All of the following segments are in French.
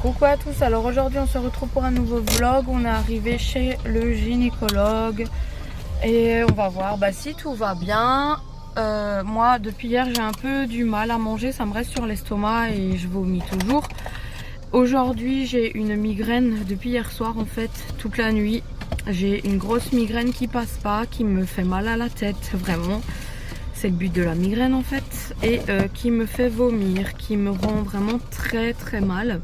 Coucou à tous, alors aujourd'hui on se retrouve pour un nouveau vlog. On est arrivé chez le gynécologue et on va voir si tout va bien. Moi depuis hier j'ai un peu du mal à manger, ça me reste sur l'estomac et je vomis toujours. Aujourd'hui j'ai une migraine depuis hier soir en fait, toute la nuit. J'ai une grosse migraine qui passe pas, qui me fait mal à la tête, vraiment. C'est le but de la migraine en fait. Et qui me fait vomir, qui me rend vraiment très mal.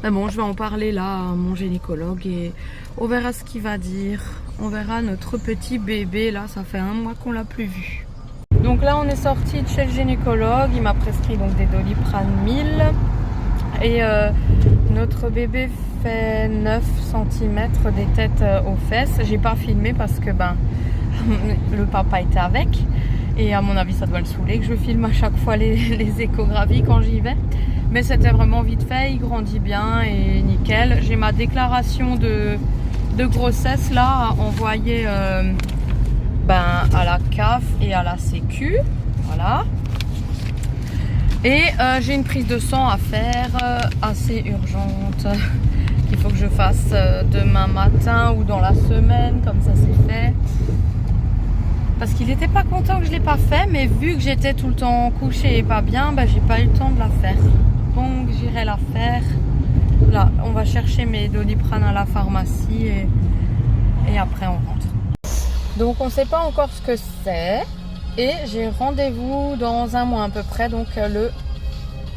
Mais bon, je vais en parler là à mon gynécologue et on verra ce qu'il va dire. On verra notre petit bébé, là ça fait 1 mois qu'on l'a plus vu. Donc là on est sorti de chez le gynécologue, il m'a prescrit donc des Doliprane 1000. Et notre bébé fait 9 cm des têtes aux fesses. J'ai pas filmé parce que le papa était avec. Et à mon avis ça doit le saouler que je filme à chaque fois les échographies quand j'y vais. Mais c'était vraiment vite fait, il grandit bien et nickel. J'ai ma déclaration de grossesse là à envoyer à la CAF et à la Sécu. Voilà. Et j'ai une prise de sang à faire assez urgente qu'il faut que je fasse demain matin ou dans la semaine, comme ça c'est fait. Parce qu'il n'était pas content que je ne l'ai pas fait, mais vu que j'étais tout le temps couchée et pas bien, j'ai pas eu le temps de la faire. Donc j'irai la faire. Là, on va chercher mes Doliprane à la pharmacie et après on rentre. Donc on ne sait pas encore ce que c'est. Et j'ai rendez-vous dans 1 mois à peu près, donc le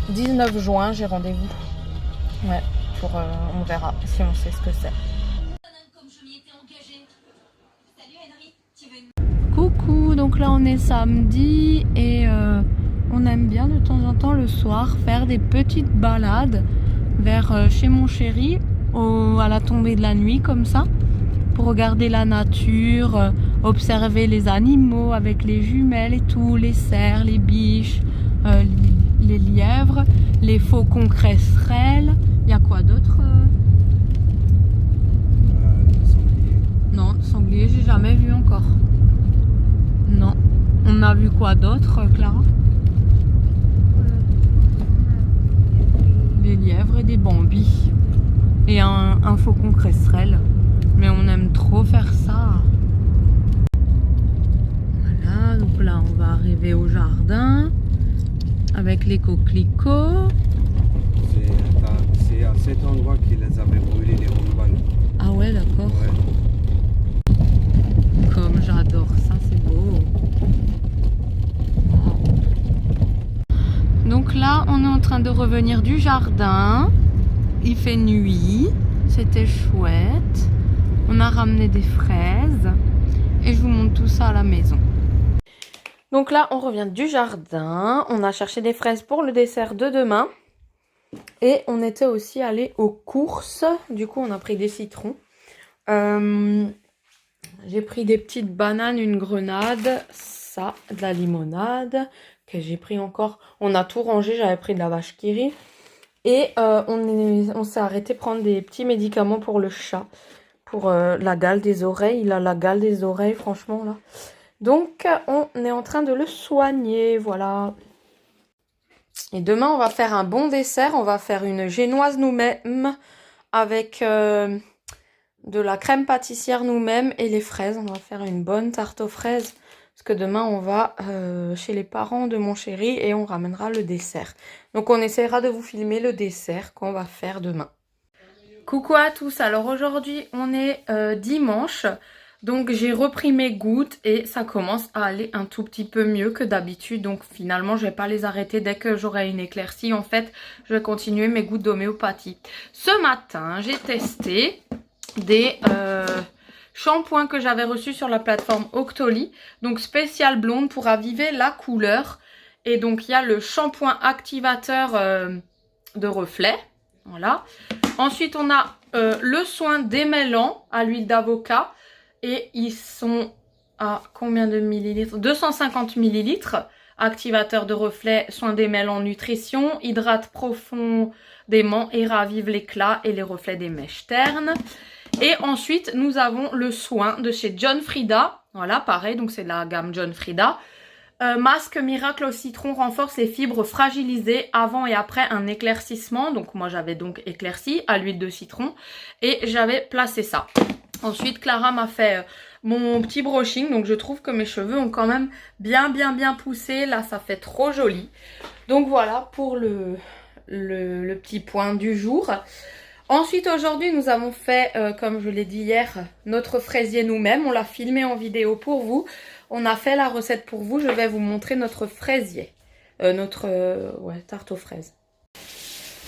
19 juin j'ai rendez-vous. Ouais, on verra si on sait ce que c'est. Coucou, donc là on est samedi et on aime bien de temps en temps le soir faire des petites balades vers chez mon chéri à la tombée de la nuit comme ça, pour regarder la nature, observer les animaux avec les jumelles et tout, les cerfs, les biches, les lièvres, les faucons cresserelles. Il y a quoi d'autre? Non, sanglier j'ai jamais vu encore. Non. On a vu quoi d'autre, Clara? Des lièvres et des bambis. Et un faucon cresserelle. Mais on aime trop faire ça. Voilà, donc là on va arriver au jardin avec les coquelicots. C'est à cet endroit qu'ils avaient brûlé les rondes-balles. Ah ouais, d'accord. Ouais. Comme j'adore ça, c'est beau. Donc là, on est en train de revenir du jardin. Il fait nuit, c'était chouette. On a ramené des fraises et je vous montre tout ça à la maison. Donc là, on revient du jardin. On a cherché des fraises pour le dessert de demain. Et on était aussi allé aux courses. Du coup, on a pris des citrons. J'ai pris des petites bananes, une grenade, ça, de la limonade. Que j'ai pris encore. On a tout rangé, j'avais pris de la vache qui rit. Et on s'est arrêté prendre des petits médicaments pour le chat. Pour la gale des oreilles. Il a la gale des oreilles, franchement, là. Donc, on est en train de le soigner, voilà. Et demain, on va faire un bon dessert. On va faire une génoise nous-mêmes avec de la crème pâtissière nous-mêmes et les fraises. On va faire une bonne tarte aux fraises. Parce que demain, on va chez les parents de mon chéri et on ramènera le dessert. Donc, on essaiera de vous filmer le dessert qu'on va faire demain. Coucou à tous, alors aujourd'hui on est dimanche, donc j'ai repris mes gouttes et ça commence à aller un tout petit peu mieux que d'habitude. Donc finalement je vais pas les arrêter dès que j'aurai une éclaircie, en fait je vais continuer mes gouttes d'homéopathie. Ce matin j'ai testé des shampoings que j'avais reçus sur la plateforme Octoly, donc spécial blonde pour raviver la couleur. Et donc il y a le shampoing activateur de reflet. Voilà. Ensuite, on a le soin démêlant à l'huile d'avocat. Et ils sont à combien de millilitres? 250 millilitres. Activateur de reflet, soin démêlant, nutrition. Hydrate profondément et ravive l'éclat et les reflets des mèches ternes. Et ensuite, nous avons le soin de chez John Frieda. Voilà, pareil, donc c'est la gamme John Frieda. Masque miracle au citron renforce les fibres fragilisées avant et après un éclaircissement. Donc moi j'avais donc éclairci à l'huile de citron et j'avais placé ça. Ensuite Clara m'a fait mon petit brushing. Donc je trouve que mes cheveux ont quand même bien poussé. Là ça fait trop joli. Donc voilà pour le petit point du jour. Ensuite aujourd'hui nous avons fait, comme je l'ai dit hier, notre fraisier nous-mêmes. On l'a filmé en vidéo pour vous. On a fait la recette pour vous. Je vais vous montrer notre fraisier. Ouais, tarte aux fraises.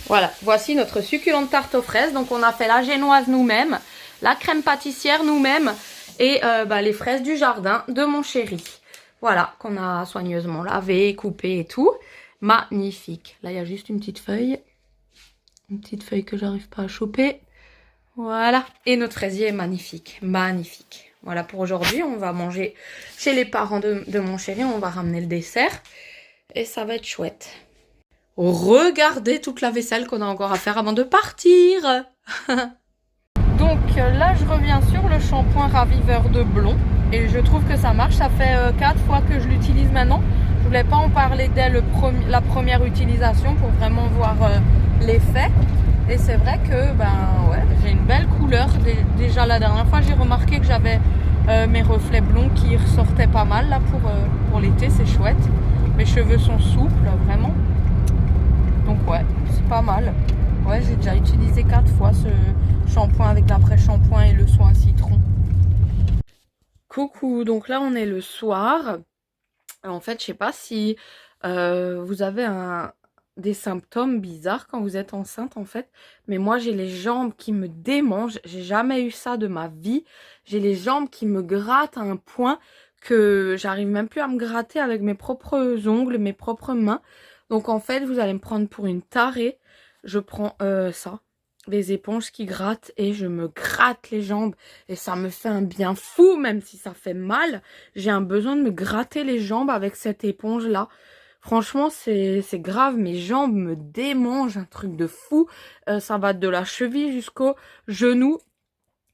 Voilà, voici notre succulente tarte aux fraises. Donc on a fait la génoise nous-mêmes, la crème pâtissière nous-mêmes et les fraises du jardin de mon chéri. Voilà, qu'on a soigneusement lavé, coupé et tout. Magnifique. Là il y a juste une petite feuille. Une petite feuille que j'arrive pas à choper. Voilà. Et notre fraisier est magnifique. Magnifique. Voilà pour aujourd'hui. On va manger chez les parents de mon chéri. On va ramener le dessert. Et ça va être chouette. Regardez toute la vaisselle qu'on a encore à faire avant de partir. Donc là, je reviens sur le shampoing raviveur de blond. Et je trouve que ça marche. Ça fait 4 fois que je l'utilise maintenant. Je voulais pas en parler dès la première utilisation pour vraiment voir l'effet. Et c'est vrai que ouais, j'ai une belle couleur. Déjà la dernière fois j'ai remarqué que j'avais mes reflets blonds qui ressortaient pas mal là pour l'été, c'est chouette. Mes cheveux sont souples vraiment. Donc ouais, c'est pas mal. Ouais, j'ai déjà utilisé 4 fois ce shampoing avec l'après-shampoing et le soin citron. Coucou, donc là on est le soir. En fait je sais pas si vous avez des symptômes bizarres quand vous êtes enceinte en fait, mais moi j'ai les jambes qui me démangent, j'ai jamais eu ça de ma vie, j'ai les jambes qui me grattent à un point que j'arrive même plus à me gratter avec mes propres ongles, mes propres mains. Donc en fait vous allez me prendre pour une tarée, je prends ça, les éponges qui grattent et je me gratte les jambes et ça me fait un bien fou même si ça fait mal, j'ai un besoin de me gratter les jambes avec cette éponge là. Franchement, c'est grave, mes jambes me démangent, un truc de fou. Ça va de la cheville jusqu'au genou.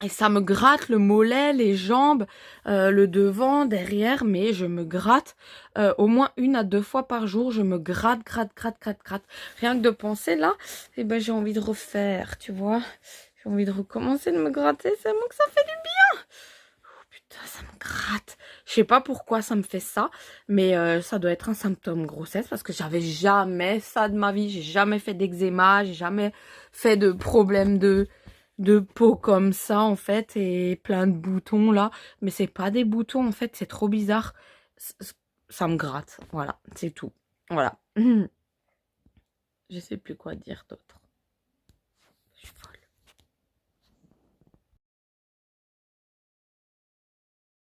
Et ça me gratte le mollet, les jambes, le devant, derrière. Mais je me gratte au moins 1 à 2 fois par jour. Je me gratte. Rien que de penser là, eh ben, j'ai envie de refaire, tu vois. J'ai envie de recommencer de me gratter. C'est bon que ça fait du bien. Putain, ça me gratte. Je sais pas pourquoi ça me fait ça, mais ça doit être un symptôme grossesse parce que j'avais jamais ça de ma vie. J'ai jamais fait d'eczéma, j'ai jamais fait de problème de peau comme ça en fait et plein de boutons là. Mais c'est pas des boutons en fait, c'est trop bizarre. Ça me gratte, voilà, c'est tout. Voilà. Je sais plus quoi dire d'autre.